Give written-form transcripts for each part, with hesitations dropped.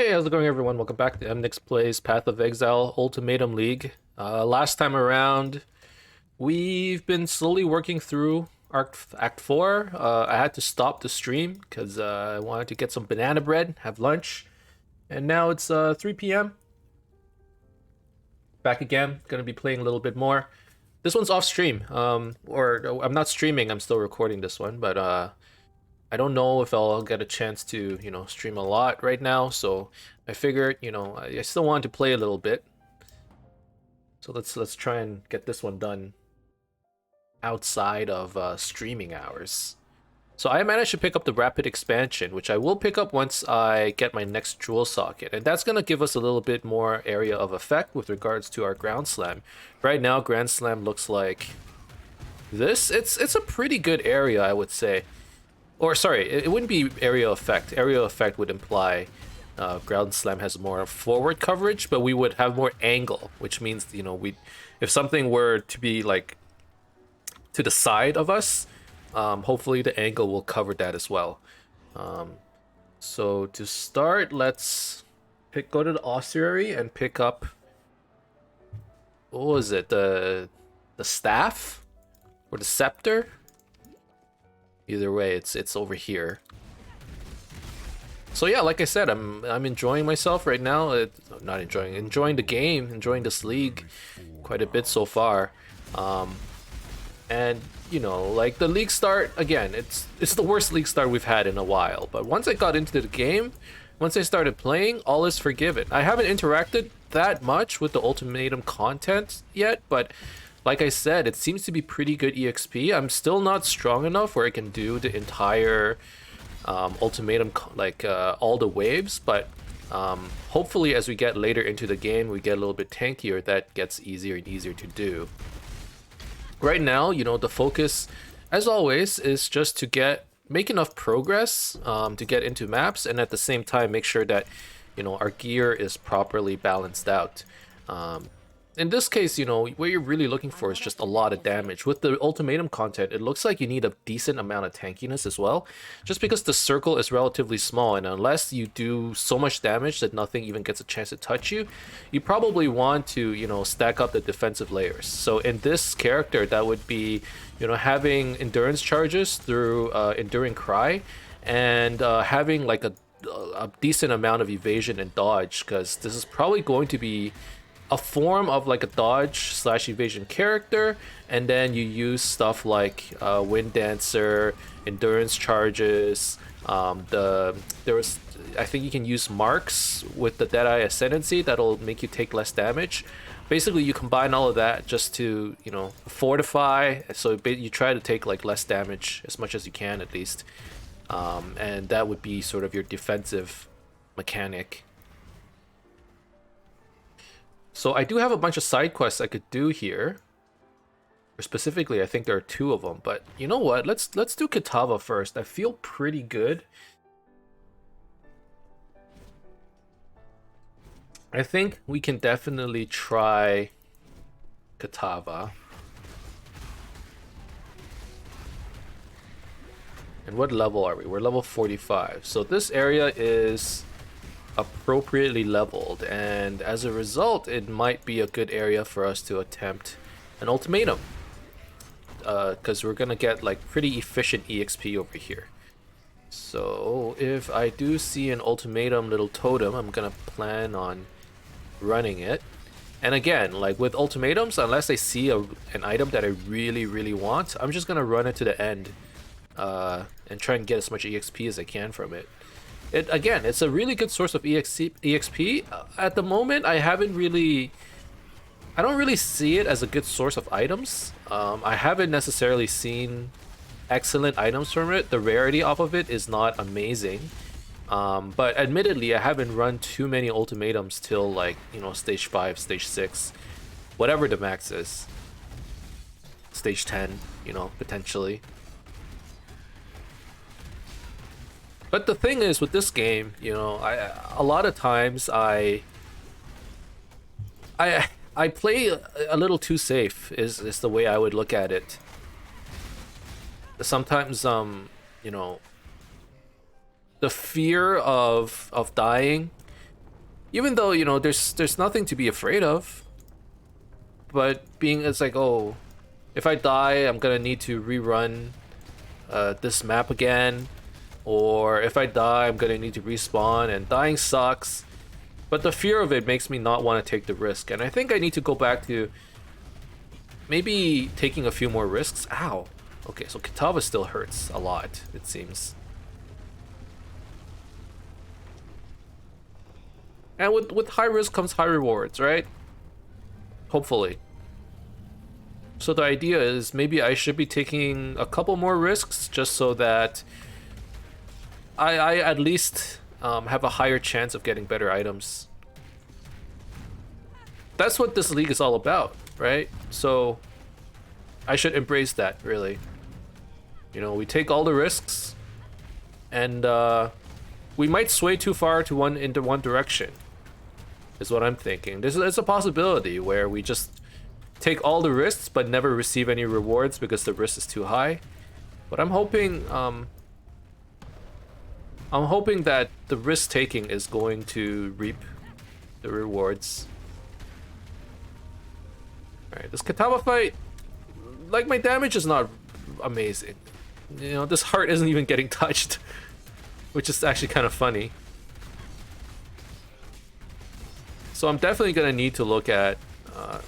Hey, how's it going, everyone? Welcome back to Emnix Plays Path of Exile Ultimatum League. Last time around, we've been slowly working through Act 4. I had to stop the stream because I wanted to get some banana bread, have lunch, and now it's 3 p.m. Back again, gonna be playing a little bit more. This one's off stream, or I'm not streaming, I'm still recording this one, but I don't know if I'll get a chance to, stream a lot right now, so I figured, I still want to play a little bit. So let's try and get this one done outside of streaming hours. So I managed to pick up the rapid expansion, which I will pick up once I get my next jewel socket, and that's gonna give us a little bit more area of effect with regards to our ground slam. Right now, ground slam looks like this. It's a pretty good area, I would say. Or sorry, it wouldn't be area effect. Area effect would imply ground slam has more forward coverage, but we would have more angle, which means if something were to be like to the side of us, hopefully the angle will cover that as well. So to start, let's go to the ossuary and pick up, what was it, the staff or the scepter? Either way, it's over here. So yeah, like I said, I'm enjoying myself right now. Not enjoying the game, enjoying this league quite a bit so far. And like the league start again, it's the worst league start we've had in a while. But once I got into the game, once I started playing, all is forgiven. I haven't interacted that much with the Ultimatum content yet, but like I said, it seems to be pretty good EXP. I'm still not strong enough where I can do the entire Ultimatum, all the waves, but hopefully as we get later into the game, we get a little bit tankier, that gets easier and easier to do. Right now, the focus, as always, is just to make enough progress to get into maps, and at the same time make sure that our gear is properly balanced out. In this case, what you're really looking for is just a lot of damage. With the Ultimatum content, it looks like you need a decent amount of tankiness as well, just because the circle is relatively small, and unless you do so much damage that nothing even gets a chance to touch you, you probably want to, stack up the defensive layers. So in this character, that would be, having endurance charges through Enduring Cry, and having like a decent amount of evasion and dodge, because this is probably going to be a form of like a dodge / evasion character, and then you use stuff like Wind Dancer, endurance charges. I think you can use marks with the Deadeye Ascendancy that'll make you take less damage. Basically, you combine all of that just to fortify. So you try to take like less damage as much as you can at least, and that would be sort of your defensive mechanic. So I do have a bunch of side quests I could do here. Or specifically, I think there are 2 of them. But you know what? Let's do Catawba first. I feel pretty good. I think we can definitely try Catawba. And what level are we? We're level 45. So this area is appropriately leveled, and as a result it might be a good area for us to attempt an ultimatum, because we're gonna get like pretty efficient EXP over here. So if I do see an ultimatum little totem, I'm gonna plan on running it. And again, like with ultimatums, unless I see an item that I really want, I'm just gonna run it to the end and try and get as much EXP as I can from it. Again, it's a really good source of EXP. At the moment, I don't really see it as a good source of items. I haven't necessarily seen excellent items from it. The rarity off of it is not amazing. But admittedly, I haven't run too many ultimatums till like, stage 5, stage 6, whatever the max is. Stage 10, potentially. But the thing is with this game, a lot of times I play a little too safe is the way I would look at it. Sometimes the fear of dying Even though, you know, there's nothing to be afraid of. But it's like, oh, if I die, I'm gonna need to rerun this map again. Or if I die, I'm gonna need to respawn, and dying sucks. But the fear of it makes me not want to take the risk. And I think I need to go back to maybe taking a few more risks. Ow. Okay, so Catawba still hurts a lot, it seems. And with high risk comes high rewards, right? Hopefully. So the idea is maybe I should be taking a couple more risks just so that I at least have a higher chance of getting better items. That's what this league is all about, right? So I should embrace that, really. You know, we take all the risks, and we might sway too far into one direction, is what I'm thinking. There's a possibility where we just take all the risks but never receive any rewards because the risk is too high. But I'm hoping that the risk taking is going to reap the rewards. Alright, this Catawba fight, like, my damage is not amazing. You know, this heart isn't even getting touched, which is actually kind of funny. So I'm definitely gonna need to look at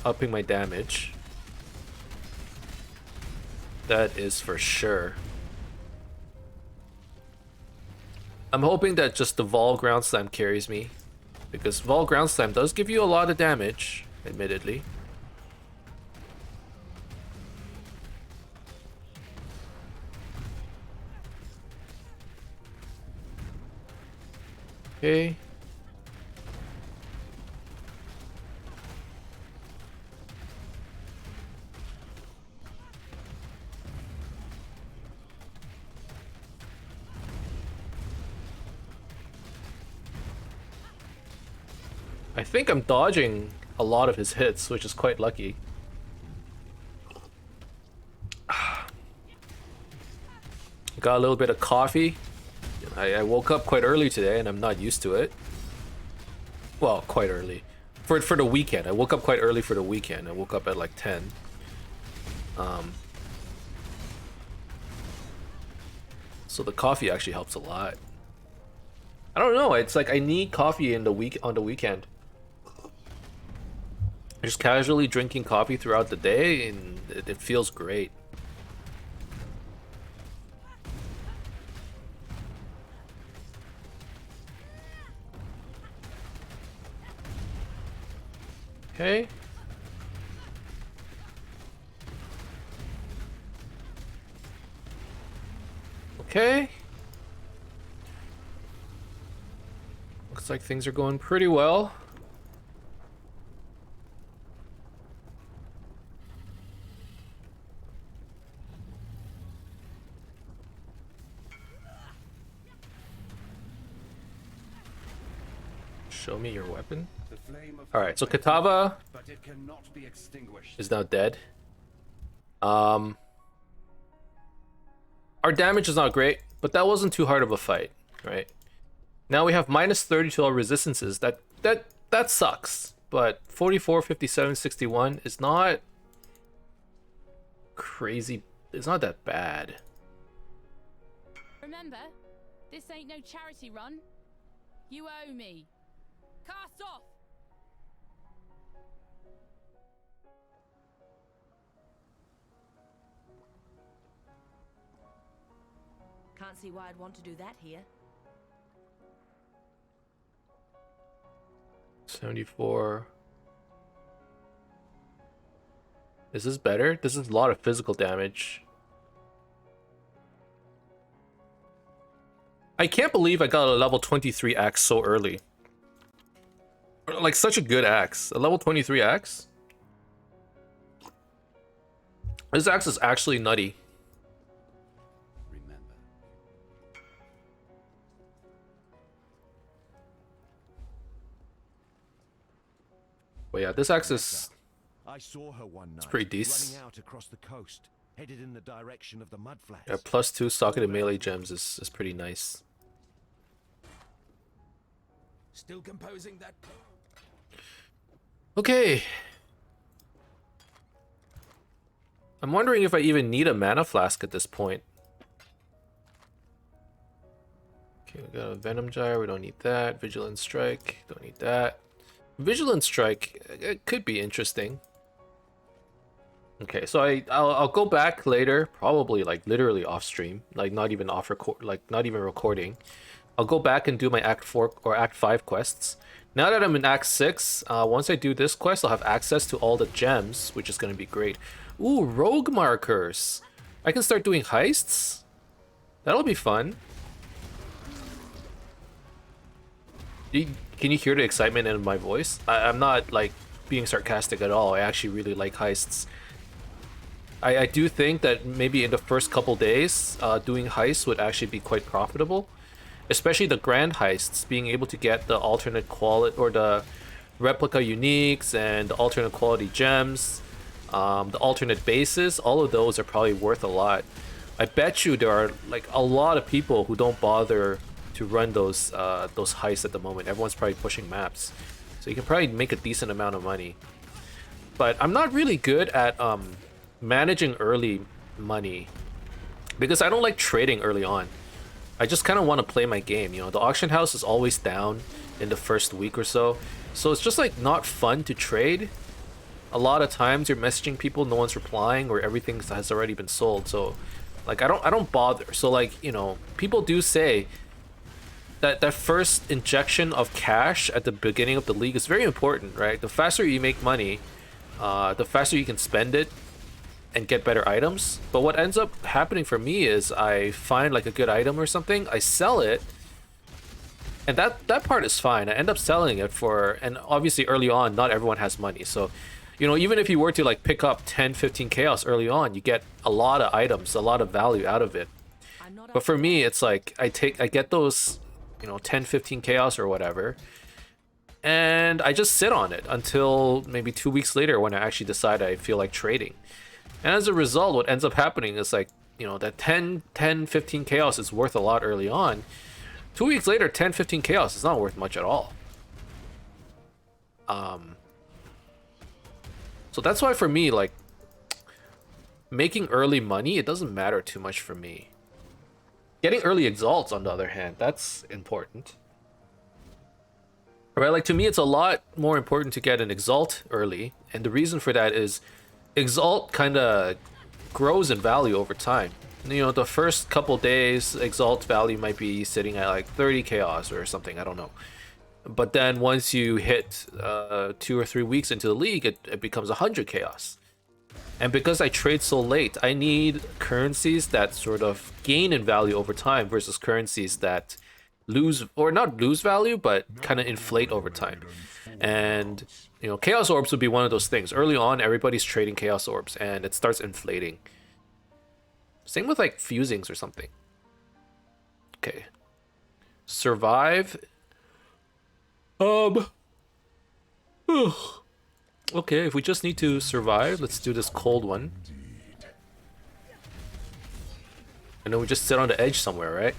upping my damage. That is for sure. I'm hoping that just the Vol Ground Slam carries me, because Vol Ground Slam does give you a lot of damage, admittedly. Okay. I think I'm dodging a lot of his hits, which is quite lucky. Got a little bit of coffee. I woke up quite early today, and I'm not used to it. Well, quite early. For the weekend. I woke up quite early for the weekend. I woke up at like 10. So the coffee actually helps a lot. I don't know, it's like I need coffee on the weekend. Just casually drinking coffee throughout the day, and it feels great. Okay. Okay. Looks like things are going pretty well. Show me your weapon. Alright, so Catawba is now dead. Our damage is not great, but that wasn't too hard of a fight, right? Now we have -30 to all resistances. That sucks. But 44, 57, 61 is not crazy. It's not that bad. Remember, this ain't no charity run. You owe me. Cast off! Can't see why I'd want to do that here. 74. Is this better? This is a lot of physical damage. I can't believe I got a level 23 axe so early. Like, such a good axe. A level 23 axe? This axe is actually nutty. But yeah, this axe is... I saw her one night, it's pretty decent. running out across the coast, headed in the direction of the mudflats. Yeah, +2 socketed melee gems is pretty nice. Still composing that. Okay. I'm wondering if I even need a mana flask at this point. Okay, we got a Venom Gyre, we don't need that. Vigilant Strike, don't need that. Vigilant Strike, it could be interesting. Okay, so I'll go back later, probably like literally off stream, like not even off record, like not even recording. I'll go back and do my Act 4 or Act 5 quests. Now that I'm in Act 6, once I do this quest, I'll have access to all the gems, which is going to be great. Ooh, rogue markers. I can start doing heists. That'll be fun. Can you hear the excitement in my voice? I'm not like being sarcastic at all. I actually really like heists. I do think that maybe in the first couple days, doing heists would actually be quite profitable. Especially the grand heists, being able to get the alternate quality or the replica uniques and the alternate quality gems, the alternate bases, all of those are probably worth a lot. I bet you there are like a lot of people who don't bother to run those heists at the moment. Everyone's probably pushing maps, so you can probably make a decent amount of money. But I'm not really good at managing early money because I don't like trading early on. I just kind of want to play my game. You know, the auction house is always down in the first week or so, so it's just like not fun to trade. A lot of times you're messaging people, no one's replying, or everything has already been sold. So like I don't bother. So like, you know, people do say that first injection of cash at the beginning of the league is very important, right? The faster you make money, the faster you can spend it and get better items. But what ends up happening for me is I find like a good item or something, I sell it, and that part is fine. I end up selling it for, and obviously early on not everyone has money, so you know, even if you were to like pick up 10-15 chaos early on, you get a lot of items, a lot of value out of it. But for me, it's like I get those, you know, 10-15 chaos or whatever, and I just sit on it until maybe 2 weeks later when I actually decide I feel like trading. And as a result, what ends up happening is like, you know, that 10-15 chaos is worth a lot early on. 2 weeks later, 10-15 chaos is not worth much at all. So that's why for me, like, making early money, it doesn't matter too much for me. Getting early exalts, on the other hand, that's important. Right, like to me, it's a lot more important to get an exalt early, and the reason for that is exalt kind of grows in value over time. You know, the first couple days, exalt value might be sitting at like 30 chaos or something, I don't know. But then once you hit 2 or 3 weeks into the league, it becomes 100 chaos. And because I trade so late, I need currencies that sort of gain in value over time versus currencies that lose, or not lose value, but kind of inflate over time. And, you know, chaos orbs would be one of those things. Early on, everybody's trading chaos orbs and it starts inflating. Same with like fusings or something. Okay. Survive. Okay, if we just need to survive, let's do this cold one. And then we just sit on the edge somewhere, right?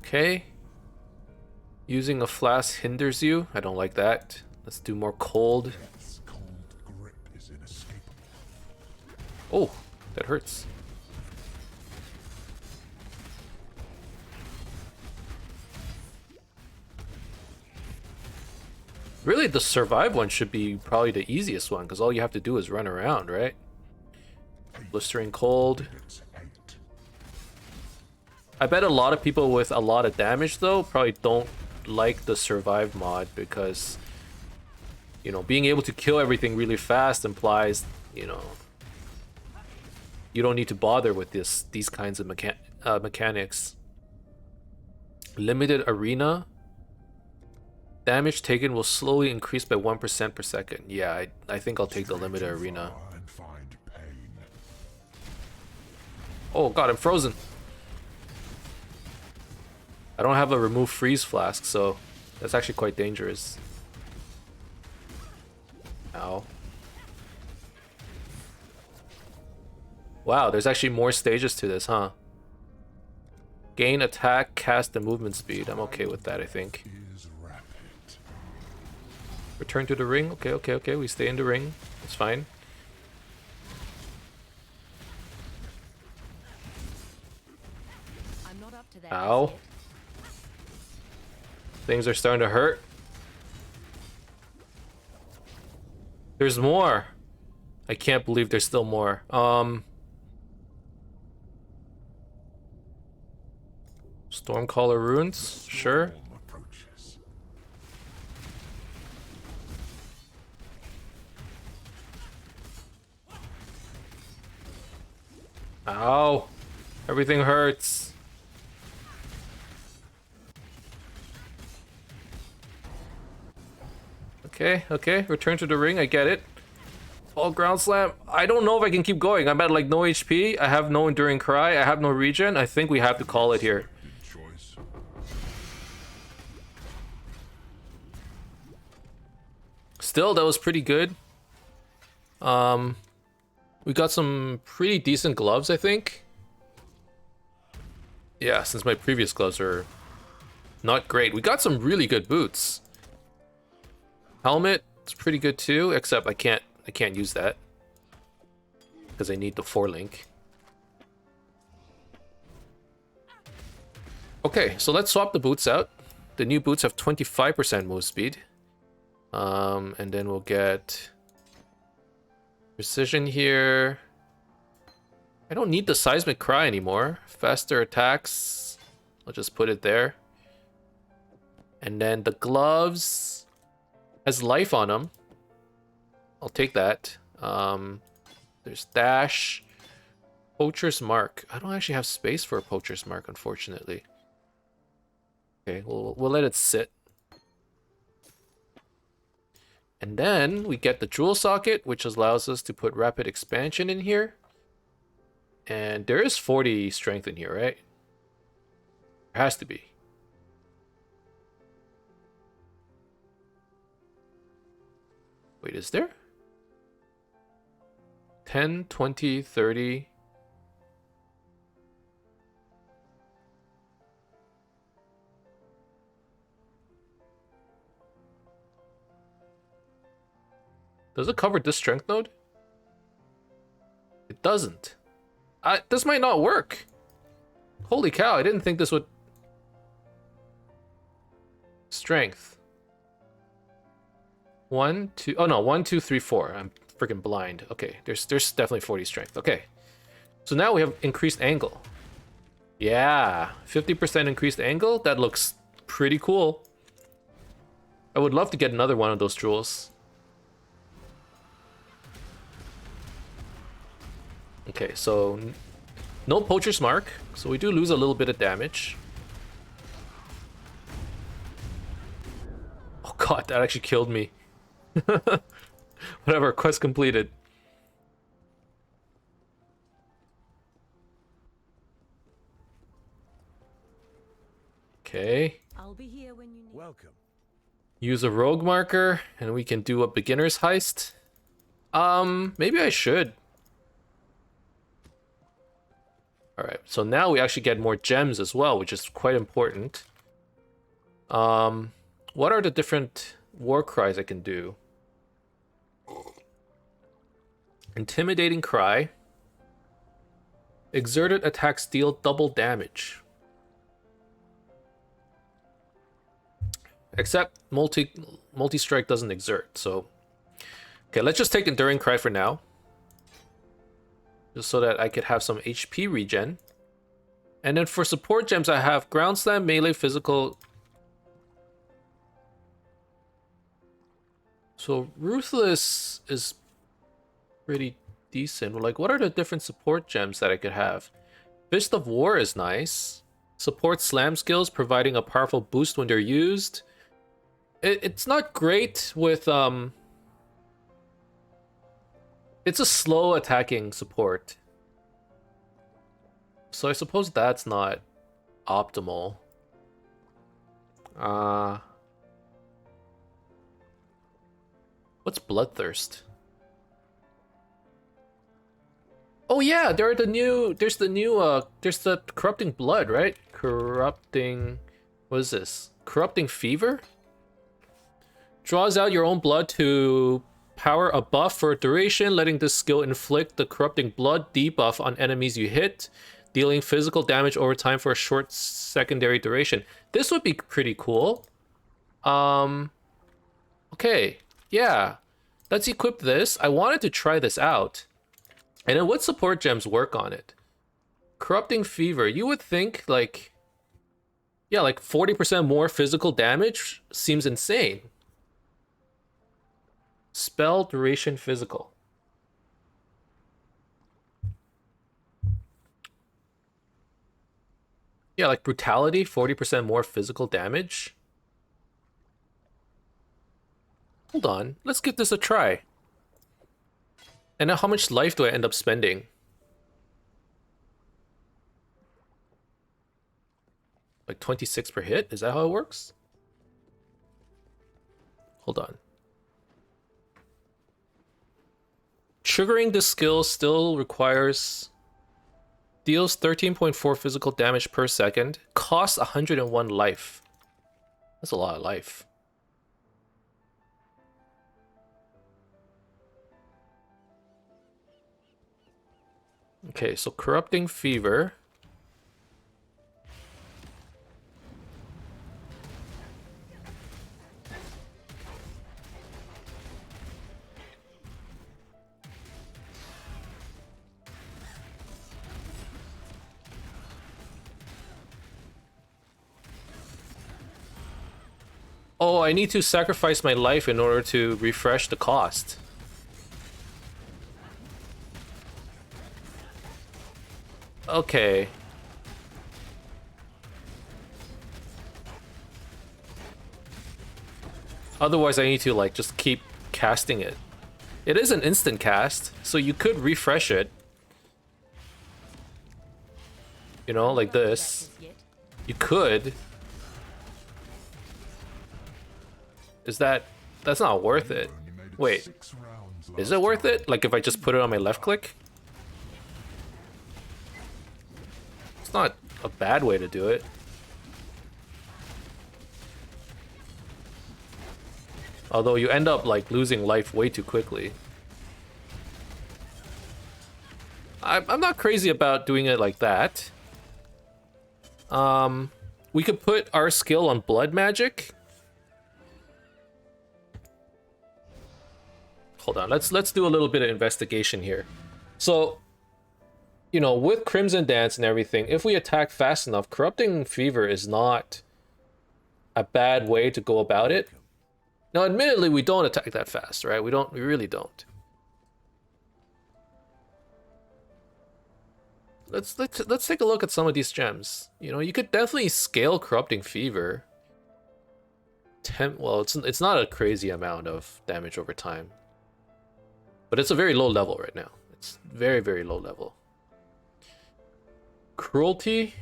Okay. Using a flask hinders you. I don't like that. Let's do more cold. Oh, that hurts. Really, the survive one should be probably the easiest one, because all you have to do is run around, right? Blistering cold. I bet a lot of people with a lot of damage, though, probably don't like the survive mod, because, you know, being able to kill everything really fast implies, you know, you don't need to bother with these kinds of mechanics. Limited arena. Damage taken will slowly increase by 1% per second. Yeah, I think I'll take the limited arena. Oh god, I'm frozen. I don't have a remove freeze flask, so that's actually quite dangerous. Ow. Wow, there's actually more stages to this, huh? Gain attack, cast, and movement speed. I'm okay with that, I think. Return to the ring. Okay, okay, okay. We stay in the ring. It's fine. I'm not up to that. Ow. Things are starting to hurt. There's more. I can't believe there's still more. Stormcaller runes, sure. Ow. Everything hurts. Okay, okay. Return to the ring. I get it. Oh, ground slam. I don't know if I can keep going. I'm at like no HP. I have no enduring cry. I have no regen. I think we have to call it here. Still, that was pretty good. We got some pretty decent gloves, I think. Yeah, since my previous gloves are not great. We got some really good boots. Helmet, it's pretty good too, except I can't use that because I need the 4-link. Okay, so let's swap the boots out. The new boots have 25% move speed. And then we'll get precision here. I don't need the seismic cry anymore. Faster attacks. I'll just put it there. And then the gloves has life on them. I'll take that. There's dash. Poacher's mark. I don't actually have space for a poacher's mark, unfortunately. Okay, we'll let it sit. And then we get the jewel socket, which allows us to put rapid expansion in here. And there is 40 strength in here, right? There has to be. Wait, is there? 10, 20, 30. Does it cover this strength node? It doesn't. This might not work. Holy cow, I didn't think this would... Strength. 1, 2... Oh no, 1, 2, 3, 4. I'm freaking blind. Okay, there's definitely 40 strength. Okay. So now we have increased angle. Yeah, 50% increased angle. That looks pretty cool. I would love to get another one of those jewels. Okay, so no poacher's mark, so we do lose a little bit of damage. Oh god, that actually killed me. Whatever, quest completed. Okay. I'll be here when you need. Welcome. Use a rogue marker, and we can do a beginner's heist. Maybe I should. Alright, so now we actually get more gems as well, which is quite important. What are the different war cries I can do? Intimidating cry. Exerted attacks deal double damage. Except multi-strike doesn't exert, so... Okay, let's just take Enduring Cry for now. Just so that I could have some HP regen. And then for support gems, I have Ground Slam, Melee, Physical. So Ruthless is pretty decent. Like, what are the different support gems that I could have? Fist of War is nice. Support slam skills, providing a powerful boost when they're used. It's not great with... It's a slow attacking support. So I suppose that's not optimal. What's Bloodthirst? Oh yeah, there's the corrupting blood, right? Corrupting, what is this? Corrupting fever? Draws out your own blood to power a buff for a duration, letting this skill inflict the corrupting blood debuff on enemies you hit, dealing physical damage over time for a short secondary duration. This would be pretty cool. Okay, yeah. Let's equip this. I wanted to try this out. And then what support gems work on it? Corrupting Fever. You would think, like... Yeah, like 40% more physical damage seems insane. Spell duration physical. Yeah, like Brutality, 40% more physical damage. Hold on, let's give this a try. And now how much life do I end up spending? Like 26 per hit? Is that how it works? Hold on. Triggering this skill still requires... Deals 13.4 physical damage per second. Costs 101 life. That's a lot of life. Okay, so Corrupting Fever. Oh, I need to sacrifice my life in order to refresh the cost. Okay. Otherwise, I need to, like, just keep casting it. It is an instant cast, so you could refresh it. You know, like this. You could. Is that... That's not worth it. Wait. Is it worth it? Like, if I just put it on my left click? It's not a bad way to do it. Although you end up, like, losing life way too quickly. I'm not crazy about doing it like that. We could put our skill on blood magic. Hold on, let's do a little bit of investigation here. So, you know, with Crimson Dance and everything, if we attack fast enough, Corrupting Fever is not a bad way to go about it. Now, admittedly, we don't attack that fast, right? We really don't. Let's take a look at some of these gems. You know, you could definitely scale Corrupting Fever. Well, it's not a crazy amount of damage over time. But it's a very low level right now. It's very, very low level. Cruelty.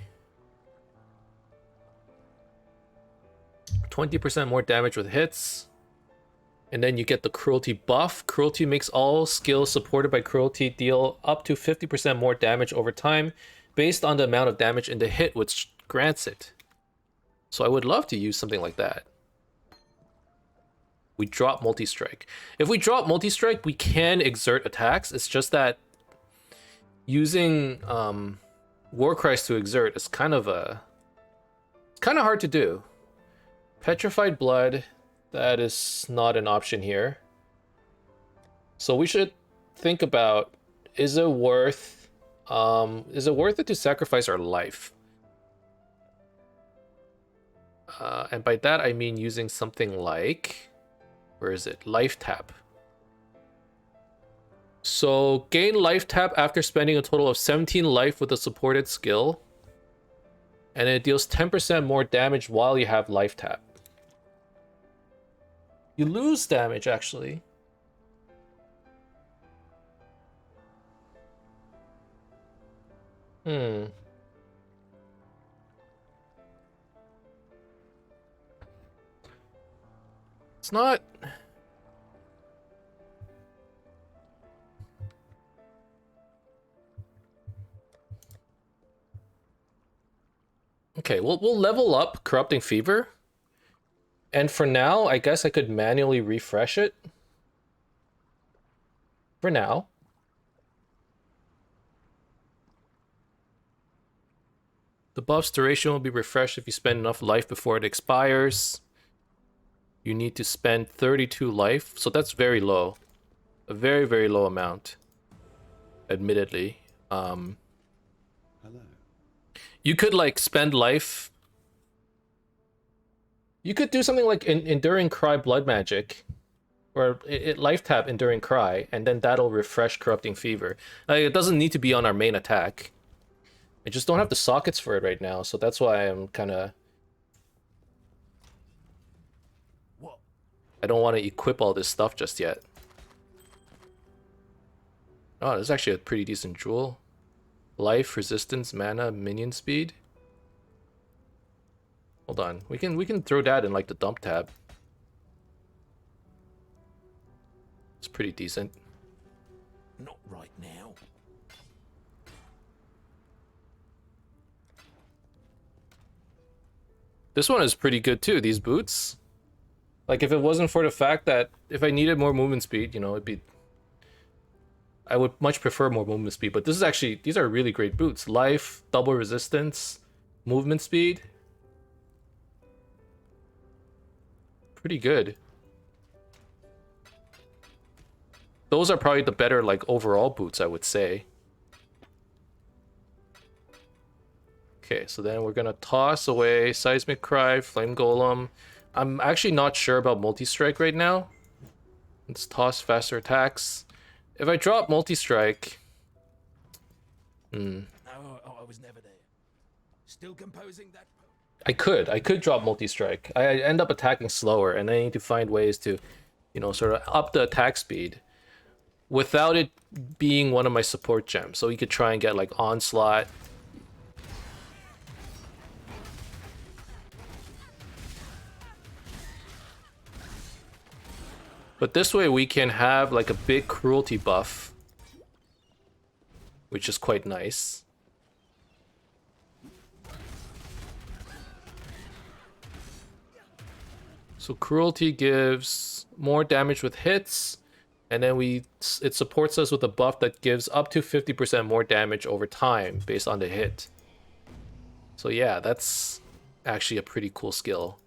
20% more damage with hits. And then you get the Cruelty buff. Cruelty makes all skills supported by Cruelty deal up to 50% more damage over time, based on the amount of damage in the hit which grants it. So I would love to use something like that. We drop multi-strike. If we drop multi-strike, we can exert attacks. It's just that using Warcries to exert is kind of hard to do. Petrified Blood, that is not an option here. So we should think about, is it worth it to sacrifice our life? And by that I mean using something like, where is it? Life Tap. So gain Life Tap after spending a total of 17 life with a supported skill. And it deals 10% more damage while you have Life Tap. You lose damage, actually. It's not... Okay, we'll level up Corrupting Fever. And for now, I guess I could manually refresh it. For now. The buff's duration will be refreshed if you spend enough life before it expires. You need to spend 32 life, so that's very low. A very, very low amount. Admittedly. Hello. You could like spend life. You could do something like Enduring Cry Blood Magic. Or life tap Enduring Cry, and then that'll refresh Corrupting Fever. It doesn't need to be on our main attack. I just don't have the sockets for it right now, so that's why I'm kind of... I don't want to equip all this stuff just yet. Oh, this is actually a pretty decent jewel. Life, resistance, mana, minion speed. Hold on, we can throw that in like the dump tab. It's pretty decent. Not right now. This one is pretty good too, these boots. Like, if it wasn't for the fact that if I needed more movement speed, you know, it'd be... I would much prefer more movement speed, but this is actually... These are really great boots. Life, double resistance, movement speed. Pretty good. Those are probably the better, like, overall boots, I would say. Okay, so then we're gonna toss away Seismic Cry, Flame Golem. I'm actually not sure about Multi-Strike right now. Let's toss faster attacks. If I drop Multi-Strike... No, I was never there. Still composing that. I could drop Multi-Strike. I end up attacking slower, and I need to find ways to, you know, sort of up the attack speed without it being one of my support gems. So you could try and get like Onslaught. But this way we can have like a big cruelty buff, which is quite nice. So cruelty gives more damage with hits, and then it supports us with a buff that gives up to 50% more damage over time based on the hit. So yeah, that's actually a pretty cool skill.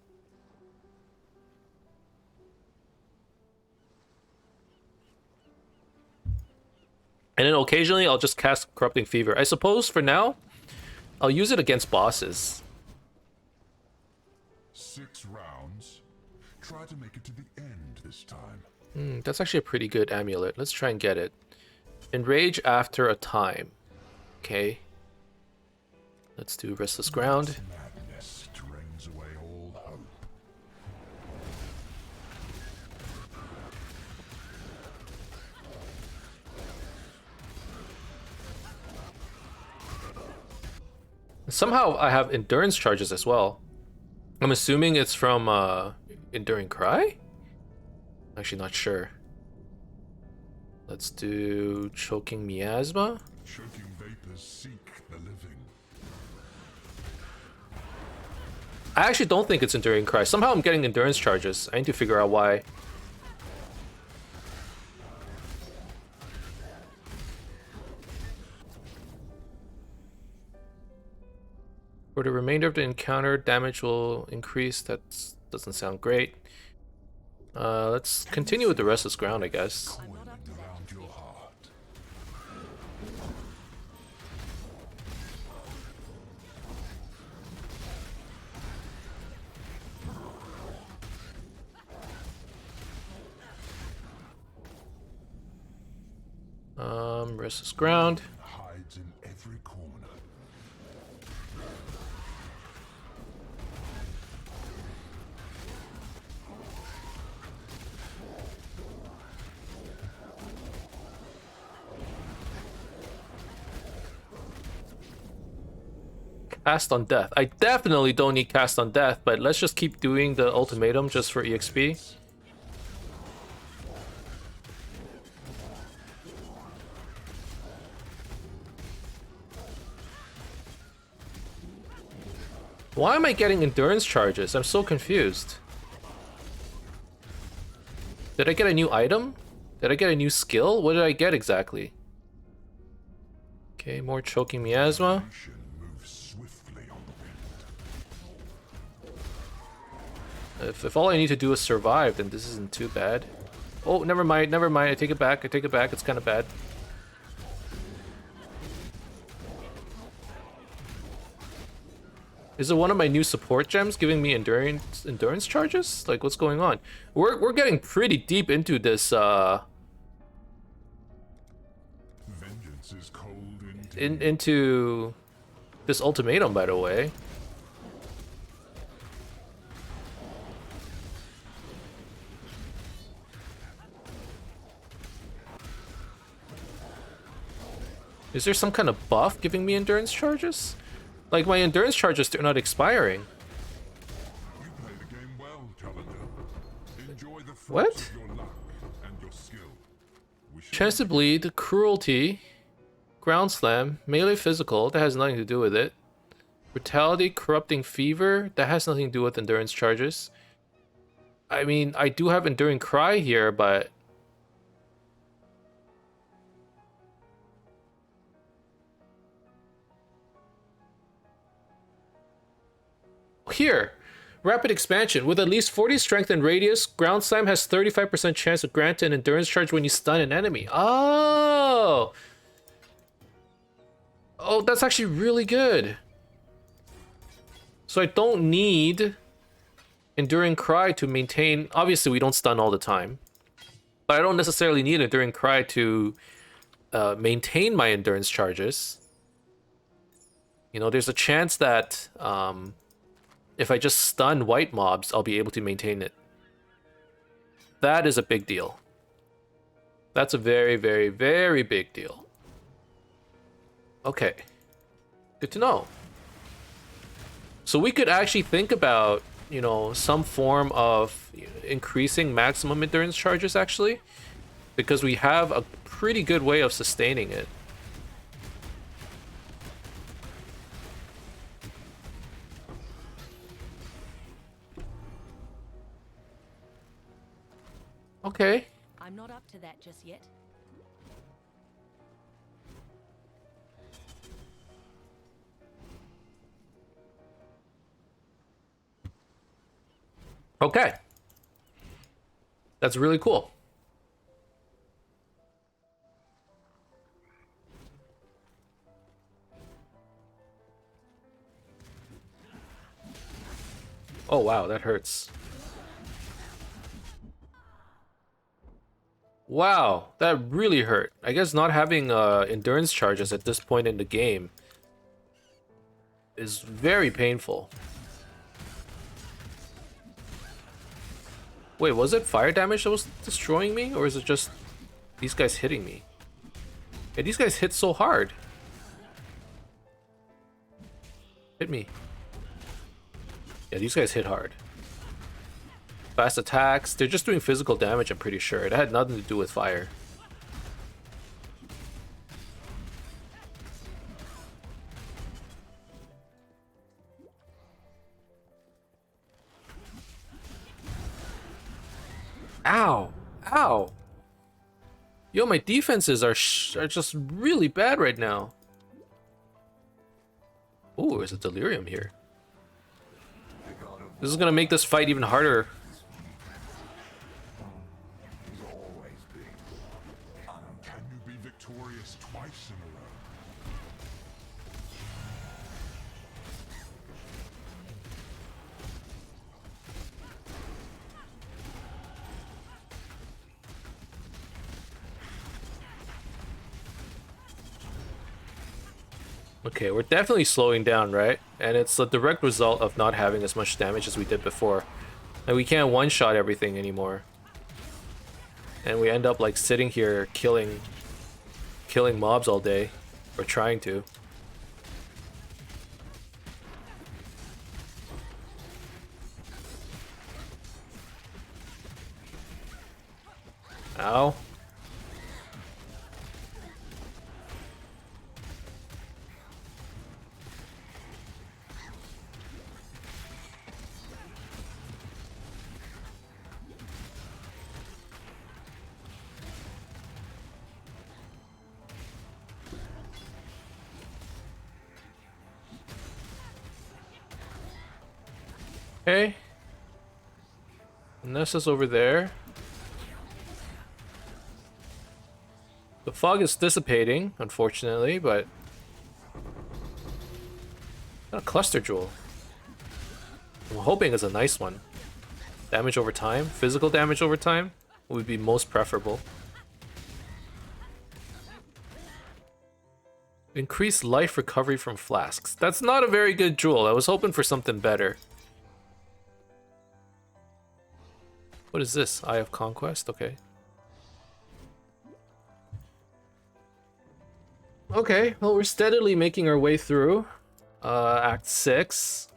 And then occasionally I'll just cast Corrupting Fever. I suppose for now, I'll use it against bosses. 6 rounds. Try to make it to the end this time. That's actually a pretty good amulet. Let's try and get it. Enrage after a time. Okay. Let's do Restless Ground. Madness drains away all hope. Somehow I have endurance charges as well. I'm assuming it's from Enduring Cry? Actually not sure. Let's do Choking Miasma. Choking vapors seek the living. I actually don't think it's Enduring Cry. Somehow I'm getting endurance charges. I need to figure out why. For the remainder of the encounter, damage will increase. That doesn't sound great. Let's continue with the Restless Ground, I guess. I'm not up to that. Around your heart. Restless Ground. Hides in every corner. Cast on Death. I definitely don't need Cast on Death, but let's just keep doing the Ultimatum just for EXP. Why am I getting endurance charges? I'm so confused. Did I get a new item? Did I get a new skill? What did I get exactly? Okay, more choking miasma. Nation moves swiftly on the wind. If all I need to do is survive, then this isn't too bad. Oh, never mind, never mind. I take it back. I take it back. It's kind of bad. Is it one of my new support gems giving me endurance charges? Like, what's going on? We're getting pretty deep into this Vengeance is cold indeed. into this ultimatum, by the way. Is there some kind of buff giving me endurance charges? Like, my endurance charges are not expiring. You play the game well, challenger. Enjoy the fruits What? of your luck and your skill. We shall Chance to bleed, cruelty, ground slam, melee physical, that has nothing to do with it. Brutality, corrupting fever, that has nothing to do with endurance charges. I mean, I do have enduring cry here, but here, rapid expansion. With at least 40 strength and radius, ground slam has 35% chance to grant an endurance charge when you stun an enemy. Oh! Oh, that's actually really good. So I don't need enduring cry to maintain. Obviously, we don't stun all the time, but I don't necessarily need enduring cry to maintain my endurance charges. You know, there's a chance that if I just stun white mobs, I'll be able to maintain it. That is a big deal. That's a very, very, very big deal. Okay. Good to know. So we could actually think about, you know, some form of increasing maximum endurance charges, actually, because we have a pretty good way of sustaining it. Okay. I'm not up to that just yet. Okay. That's really cool. Oh wow, that hurts. Wow, that really hurt. I guess not having endurance charges at this point in the game is very painful. Wait, was it fire damage that was destroying me? Or is it just these guys hitting me? Yeah, these guys hit so hard. Hit me. Yeah, these guys hit hard. Fast attacks. They're just doing physical damage, I'm pretty sure. It had nothing to do with fire. Ow! Ow! Yo, my defenses are just really bad right now. Ooh, there's a delirium here. This is gonna make this fight even harder. Can you be victorious twice in a row? Okay, we're definitely slowing down, right? And it's a direct result of not having as much damage as we did before. And we can't one-shot everything anymore. And we end up like sitting here killing mobs all day. Or trying to. Ow. Okay. Nessa's over there. The fog is dissipating, unfortunately, but... a cluster jewel. I'm hoping it's a nice one. Damage over time, physical damage over time would be most preferable. Increase life recovery from flasks. That's not a very good jewel. I was hoping for something better. What is this? Eye of Conquest? Okay. Okay, well, we're steadily making our way through Act 6.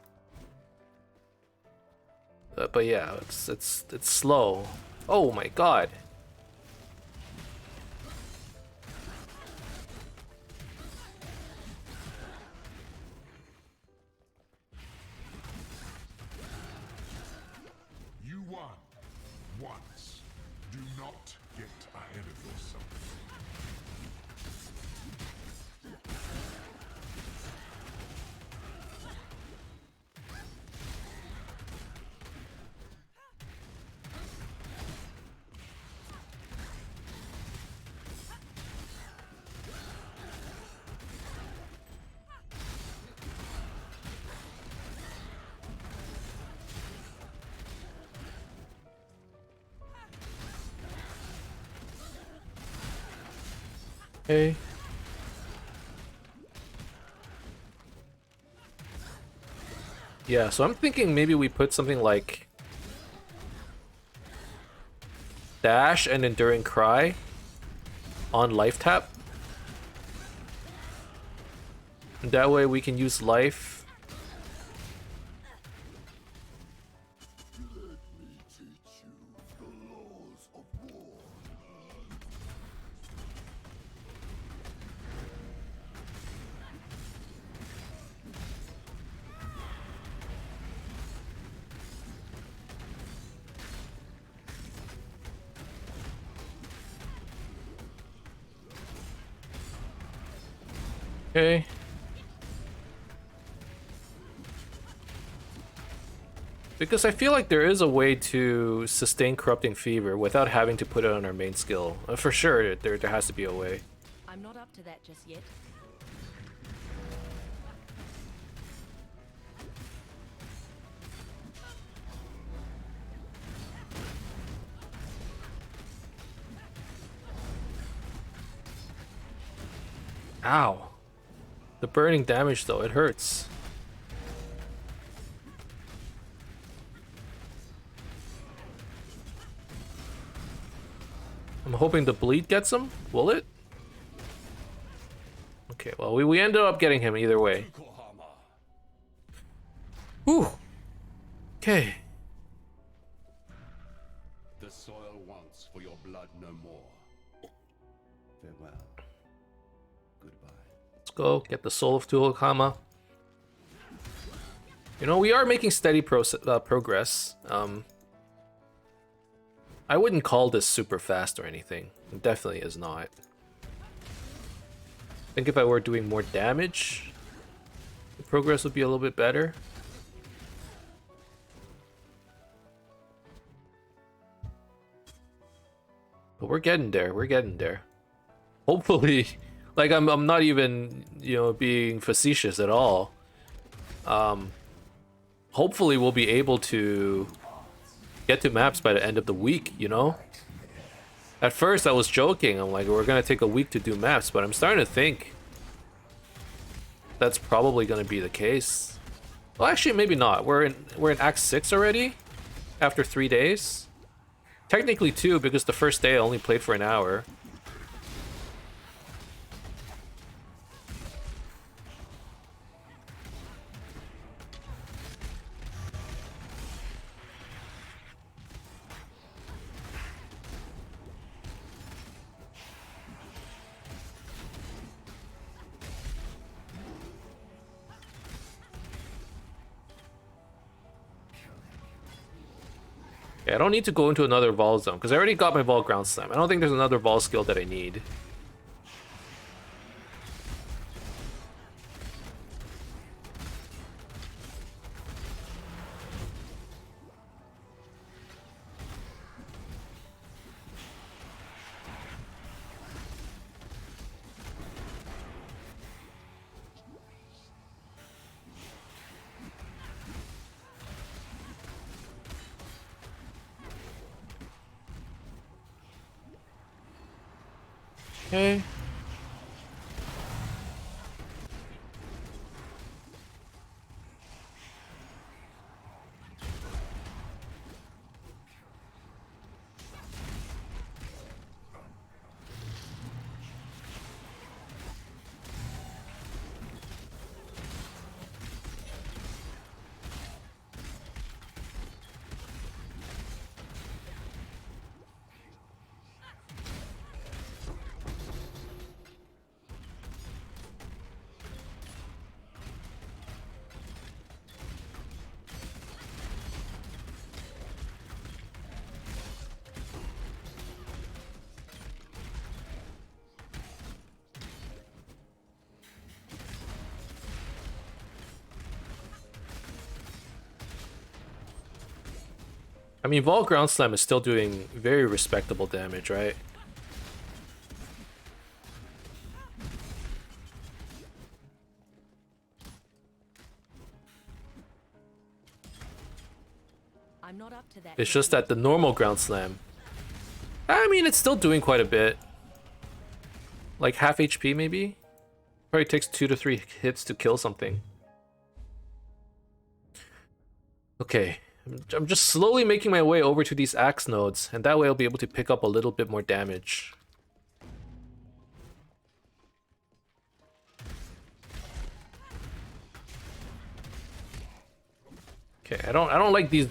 But yeah, it's slow. Oh my god. You won once. Do not get ahead of yourself. Okay. Yeah, so I'm thinking maybe we put something like Dash and Enduring Cry on life tap. And that way we can use life. Okay. Because I feel like there is a way to sustain Corrupting Fever without having to put it on our main skill. For sure, there has to be a way. I'm not up to that just yet. Ow. The burning damage though, it hurts. I'm hoping the bleed gets him. Will it? Okay, well, we ended up getting him either way. Whew. Okay. The soil wants for your blood no more. Farewell. Goodbye. Let's go get the soul of Tulakama. You know, we are making steady progress. I wouldn't call this super fast or anything. It definitely is not. I think if I were doing more damage, the progress would be a little bit better. But we're getting there. We're getting there. Hopefully, like I'm not even, you know, being facetious at all. Hopefully we'll be able to get to maps by the end of the week, you know? At first I was joking. I'm like, we're gonna take a week to do maps, but I'm starting to think that's probably gonna be the case. Well, actually, maybe not. We're in Act 6 already after 3 days. Technically 2, because the first day I only played for an hour. I don't need to go into another Vol zone, because I already got my Vol Ground Slam. I don't think there's another Vol skill that I need. Okay. I mean, Vol Ground Slam is still doing very respectable damage, right? I'm not up to that. It's just that the normal Ground Slam, I mean, it's still doing quite a bit. Like half HP maybe? Probably takes 2 to 3 hits to kill something. Okay, I'm just slowly making my way over to these axe nodes, and that way I'll be able to pick up a little bit more damage. Okay, I don't like these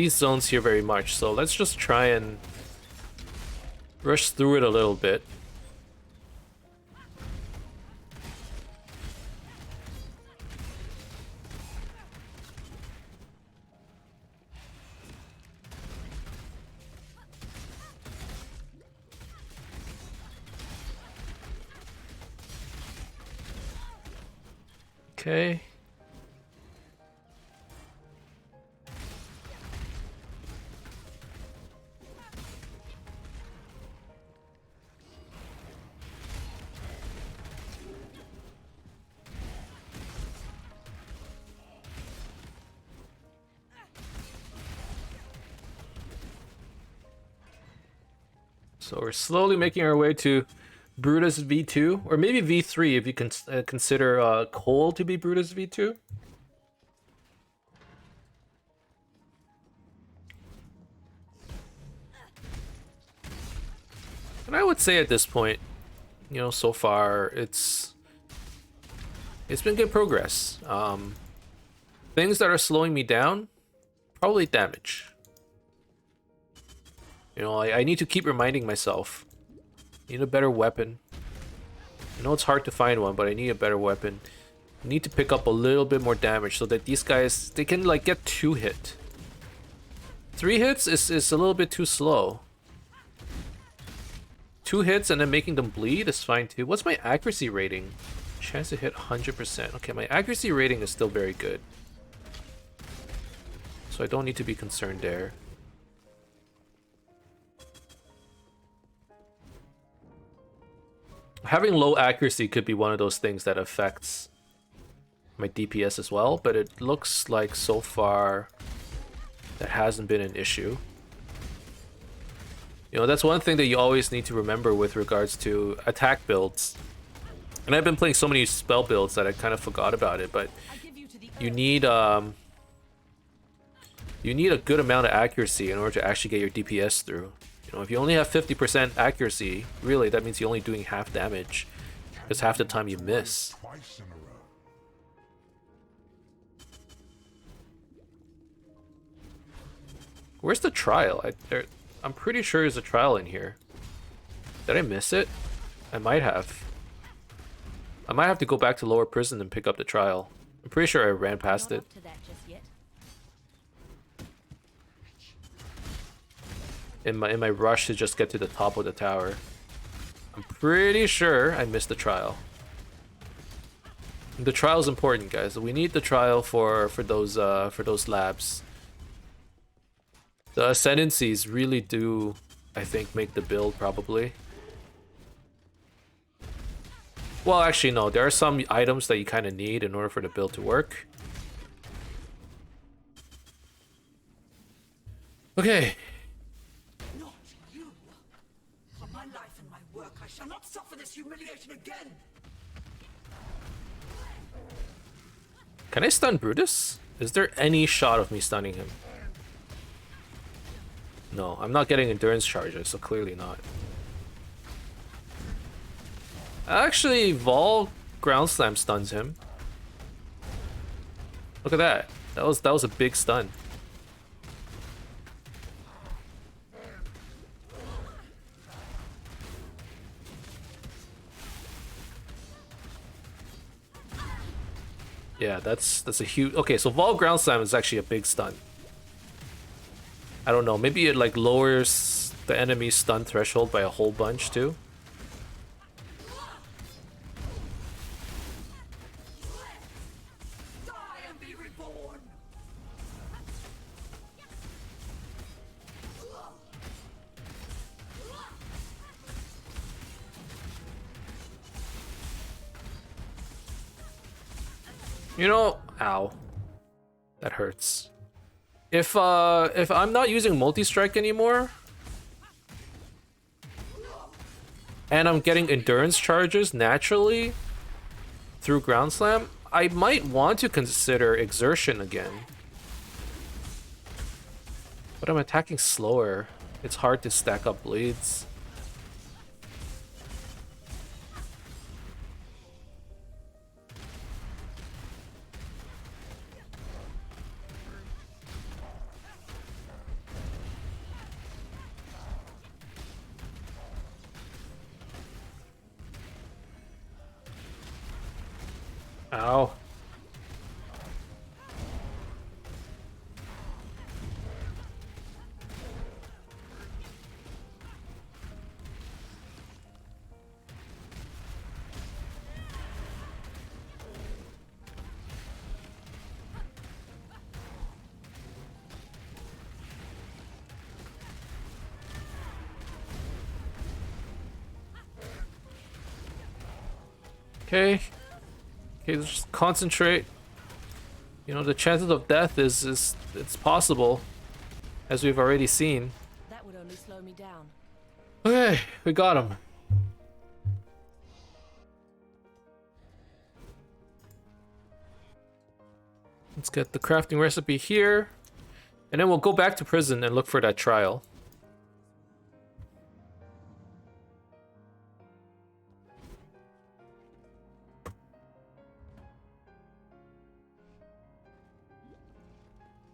zones here very much, so let's just try and rush through it a little bit. Okay. So we're slowly making our way to Brutus V2, or maybe V3 if you can consider Cole to be Brutus V2. And I would say at this point, you know, so far it's been good progress. Things that are slowing me down, probably damage. You know, I need to keep reminding myself. Need a better weapon. I know it's hard to find one, but I need a better weapon. I need to pick up a little bit more damage so that these guys, they can like get 2 hit. 3 hits is a little bit too slow. 2 hits and then making them bleed is fine too. What's my accuracy rating? Chance to hit 100%. Okay, my accuracy rating is still very good. So I don't need to be concerned there. Having low accuracy could be one of those things that affects my DPS as well, but it looks like so far that hasn't been an issue. You know, that's one thing that you always need to remember with regards to attack builds. And I've been playing so many spell builds that I kind of forgot about it, but you need a good amount of accuracy in order to actually get your DPS through. You know, if you only have 50% accuracy, really, that means you're only doing half damage. Because half the time you miss. Twice in a row. Where's the trial? I'm pretty sure there's a trial in here. Did I miss it? I might have. I might have to go back to lower prison and pick up the trial. I'm pretty sure I ran past it. Not up to that just yet. In my rush to just get to the top of the tower. I'm pretty sure I missed the trial. The trial's important, guys. We need the trial for those labs. The ascendancies really do, I think, make the build probably. Well, actually no, there are some items that you kind of need in order for the build to work. Okay. Not you. For my life and my work, I shall not suffer this humiliation again. Can I stun Brutus? Is there any shot of me stunning him? No, I'm not getting endurance charges, so clearly not. Actually, Vol ground slam stuns him. Look at that. That was a big stun. Yeah, that's a huge. Okay, so Vol ground slam is actually a big stun. I don't know, maybe it like lowers the enemy's stun threshold by a whole bunch too. Die and be reborn. You know, ow. That hurts. If I'm not using multi-strike anymore, and I'm getting endurance charges naturally through ground slam, I might want to consider exertion again. But I'm attacking slower. It's hard to stack up bleeds. Ow. Okay. Okay, just concentrate. You know, the chances of death is it's possible, as we've already seen. That would only slow me down. Okay, we got him. Let's get the crafting recipe here, and then we'll go back to prison and look for that trial.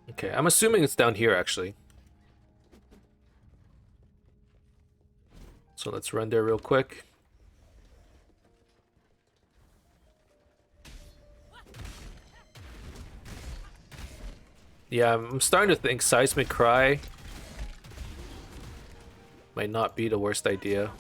Okay, I'm assuming it's down here actually. So let's run there real quick. Yeah, I'm starting to think Seismic Cry might not be the worst idea.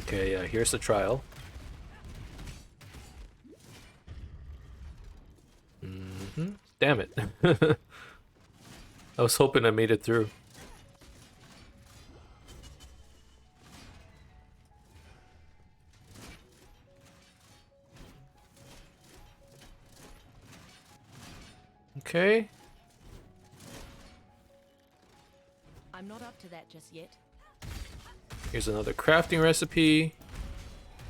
Okay, yeah, here's the trial. Damn it. I was hoping I made it through. Okay. I'm not up to that just yet. Here's another crafting recipe.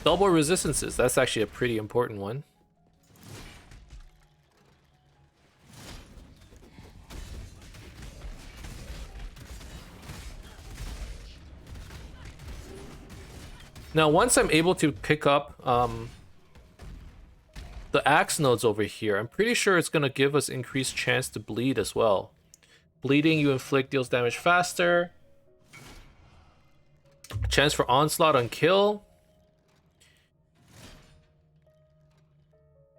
Double resistances, that's actually a pretty important one. Now, once I'm able to pick up the axe nodes over here, I'm pretty sure it's going to give us increased chance to bleed as well. Bleeding you inflict deals damage faster. Chance for onslaught on kill.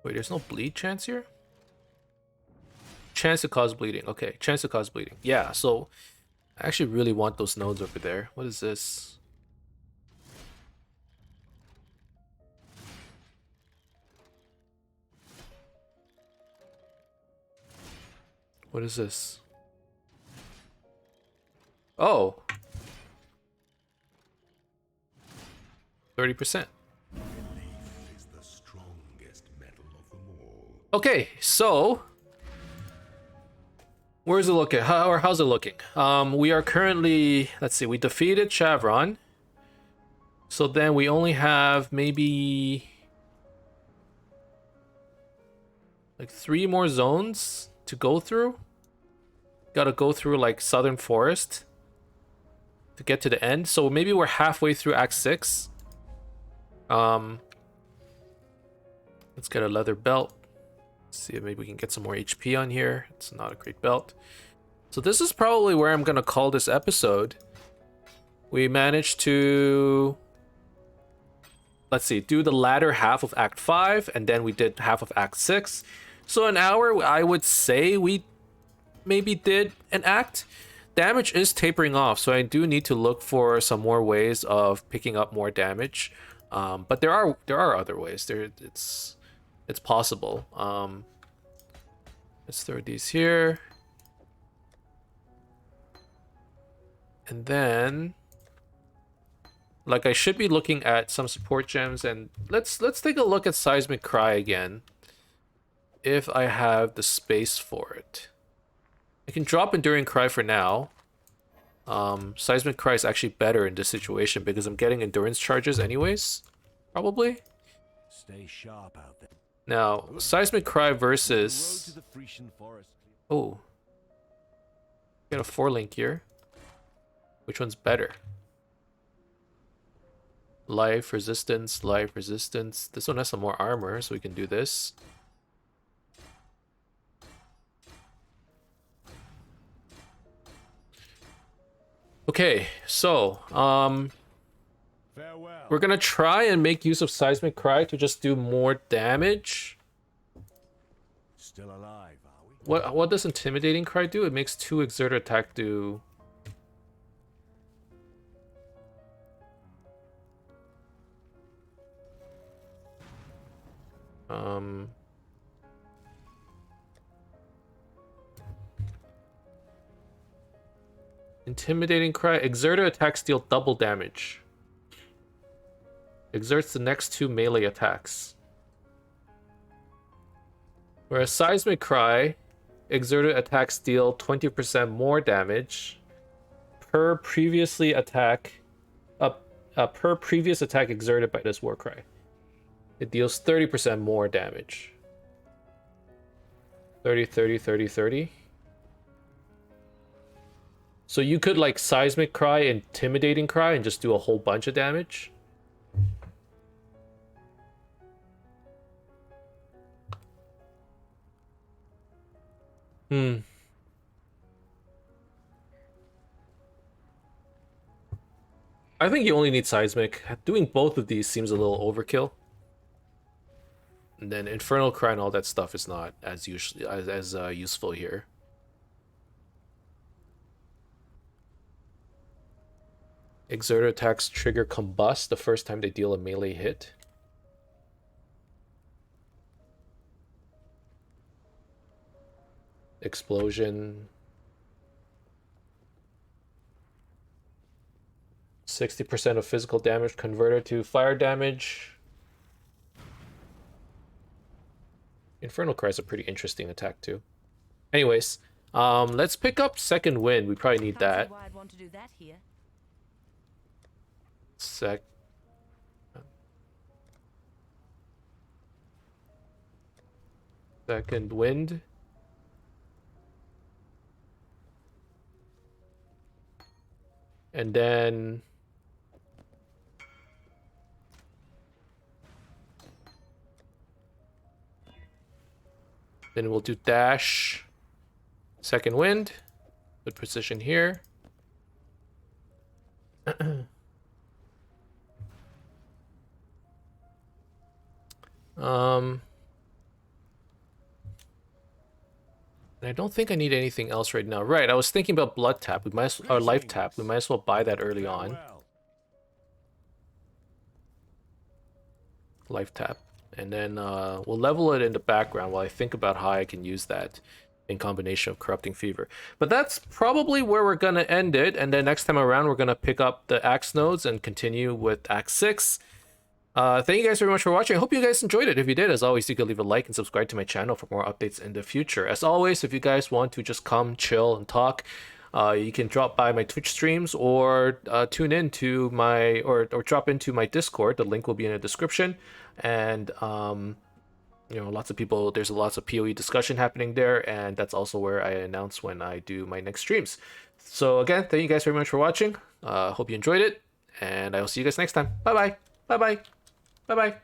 Wait, there's no bleed chance here? Chance to cause bleeding. Okay, chance to cause bleeding. Yeah, so I actually really want those nodes over there. What is this? What is this? Oh. 30%. Is the strongest metal of them all. Okay, so where's it looking? How's it looking? We are currently, let's see, we defeated Chavron. So then we only have maybe like 3 more zones to go through. Gotta go through like Southern Forest to get to the end. So maybe we're halfway through Act 6. Let's get a leather belt. See if maybe we can get some more HP on here. It's not a great belt. So this is probably where I'm gonna call this episode. We managed to, let's see, do the latter half of Act 5, and then we did half of Act 6. So an hour, I would say we maybe did an act. Damage is tapering off, so I do need to look for some more ways of picking up more damage. But there are other ways. It's possible. Let's throw these here. And then, like, I should be looking at some support gems, and let's take a look at Seismic Cry again, if I have the space for it. I can drop Enduring Cry for now. Seismic Cry is actually better in this situation because I'm getting endurance charges anyways, probably. Stay sharp out there. Now, Seismic Cry versus... Oh. Got a 4-link here. Which one's better? Life resistance, life resistance. This one has some more armor, so we can do this. Okay, so we're gonna try and make use of Seismic Cry to just do more damage. Still alive, are we? What does Intimidating Cry do? It makes 2 exert attack do. Intimidating Cry. Exerted attacks deal double damage. Exerts the next 2 melee attacks. Whereas Seismic Cry, exerted attacks deal 20% more damage per previously attack. Per previous attack exerted by this war cry. It deals 30% more damage. 30, 30, 30, 30. So you could like Seismic Cry, Intimidating Cry, and just do a whole bunch of damage. I think you only need Seismic. Doing both of these seems a little overkill. And then Infernal Cry and all that stuff is not as useful here. Exerted attacks trigger Combust the first time they deal a melee hit. Explosion. 60% of physical damage converted to fire damage. Infernal Cry is a pretty interesting attack too. Anyways, let's pick up Second Wind. We probably need that. Why I'd want to do that here. Second Wind. And then we'll do dash, Second Wind, good position here. And I don't think I need anything else right now. Right, I was thinking about Blood Tap. We might or Life Tap. We might as well buy that early on. Life Tap. And then we'll level it in the background while I think about how I can use that. in combination of Corrupting Fever. But that's probably where we're going to end it. And then next time around, we're going to pick up the Axe nodes and continue with Act 6. Thank you guys very much for watching. I hope you guys enjoyed it. If you did, as always, you can leave a like and subscribe to my channel for more updates in the future. As always, if you guys want to just come, chill, and talk, you can drop by my Twitch streams or tune in to my, or drop into my Discord. The link will be in the description. And, you know, lots of people, there's lots of PoE discussion happening there, and that's also where I announce when I do my next streams. So again, thank you guys very much for watching. Hope you enjoyed it, and I will see you guys next time. Bye-bye. Bye-bye. Bye-bye.